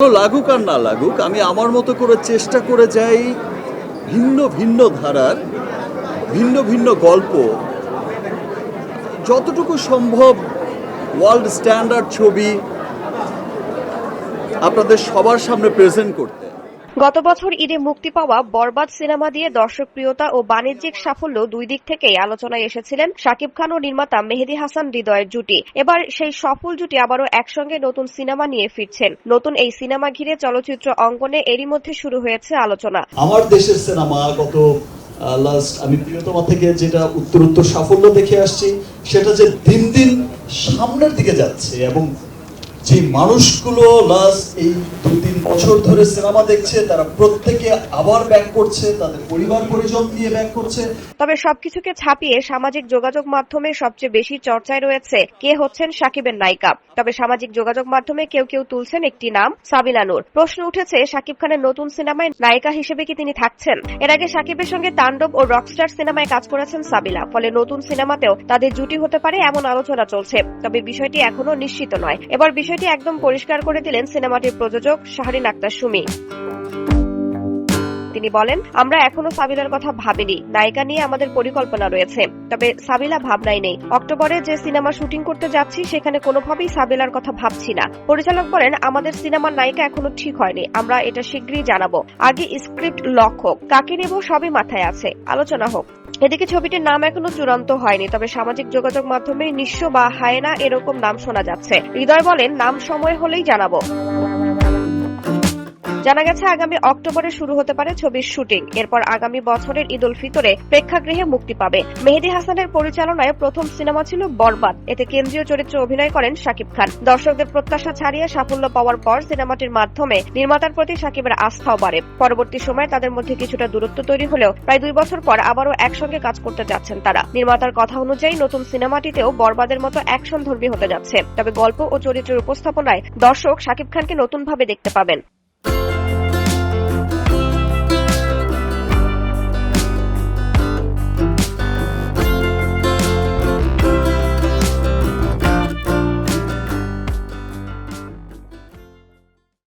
লাগুক আর না লাগুক, আমি আমার মতো করে চেষ্টা করে যাই ভিন্ন ভিন্ন ধারার ভিন্ন ভিন্ন গল্প, যতটুকু সম্ভব ওয়ার্ল্ড স্ট্যান্ডার্ড ছবি আপনাদের সবার সামনে প্রেজেন্ট করতে। গত বছর ঈদে মুক্তি পাওয়া বরবাদ সিনেমা দিয়ে দর্শকপ্রিয়তা ও বাণিজ্যিক সাফল্য দুই দিক থেকেই আলোচনায় এসেছিলেন শাকিব খান ও নির্মাতা মেহেদী হাসান হৃদয়ের জুটি। এবার সেই সফল জুটি আবারও একসঙ্গে নতুন সিনেমা নিয়ে ফিরছেন। নতুন এই সিনেমা ঘিরে চলচ্চিত্র অঙ্গনে এরই মধ্যে শুরু হয়েছে আলোচনা। আমার দেশের সিনেমা গত আমি প্রিয়তমা থেকে যেটা উত্তরোত্তর সাফল্য দেখে আসছি, সেটা যে দিন দিন সামনের দিকে যাচ্ছে এবং যে মানুষগুলো লাস্ট এই 2-3 বছর ধরে সিনেমা দেখছে তারা প্রত্যেকে আবার ব্যাক করছে, তাদের পরিবার পরিজন নিয়ে ব্যাক করছে। তবে সবকিছুকে ছাপিয়ে সামাজিক যোগাযোগ মাধ্যমে সবচেয়ে বেশি চর্চায় রয়েছে কে হচ্ছেন শাকিবের নায়িকা। তবে সামাজিক যোগাযোগ মাধ্যমে কেউ কেউ তুলছেন একটি নাম, সাবিলা নূর। প্রশ্ন উঠেছে শাকিব খানের নতুন সিনেমায় নায়িকা হিসেবে কি তিনি থাকছেন। এর আগে শাকিবের সঙ্গে তাণ্ডব ও রকস্টার সিনেমায় কাজ করেছেন সাবিলা, ফলে নতুন সিনেমাতেও তাদের জুটি হতে পারে এমন আলোচনা চলছে। তবে বিষয়টি এখনো নিশ্চিত নয়। এবার বিষয়টি একদম পরিষ্কার করে দিলেন সিনেমাটির প্রযোজক শাহরিন আক্তার সুমি। তিনি বলেন, আমরা এখনো সাবিলার কথা ভাবিনি, নায়িকা নিয়ে আমাদের পরিকল্পনা রয়েছে, তবে সাবিলা ভাবনাই নেই। অক্টোবরে যে সিনেমা শুটিং করতে যাচ্ছি সেখানে কোনোভাবেই সাবিলার কথা ভাবছি না। পরিচালক বলেন, আমাদের সিনেমার নায়িকা এখনো ঠিক হয়নি, আমরা এটা শীঘ্রই জানাবো। আগে স্ক্রিপ্ট লক হোক, কাকে নেব সবই মাথায় আছে, আলোচনা হোক। এদিকে ছবিটির নাম এখনো চূড়ান্ত হয়নি, তবে সামাজিক যোগাযোগ মাধ্যমে নিঃস্ব বা হায়েনা এরকম নাম শোনা যাচ্ছে। হৃদয় বলেন, নাম সময় হলেই জানাবো। জানা গেছে আগামী অক্টোবরে শুরু হতে পারে ছবির শুটিং। এরপর আগামী বছরের ঈদ উল ফিতরে প্রেক্ষাগৃহে মুক্তি পাবে। মেহেদী হাসানের পরিচালনায় প্রথম সিনেমা ছিল বরবাদ। এতে কেন্দ্রীয় চরিত্রে অভিনয় করেন শাকিব খান। দর্শকদের প্রত্যাশা ছাড়িয়ে সাফল্য পাওয়ার পর সিনেমাটির মাধ্যমে নির্মাতার প্রতি শাকিবের আস্থাও বাড়ে। পরবর্তী সময়ে তাদের মধ্যে কিছুটা দূরত্ব তৈরি হলেও প্রায় 2 বছর পর আবারও একসঙ্গে কাজ করতে যাচ্ছেন তারা। নির্মাতার কথা অনুযায়ী নতুন সিনেমাটিতেও বরবাদের মতো অ্যাকশন ধর্মী হতে যাচ্ছে। তবে গল্প ও চরিত্রের উপস্থাপনায় দর্শক শাকিব খানকে নতুনভাবে দেখতে পাবেন।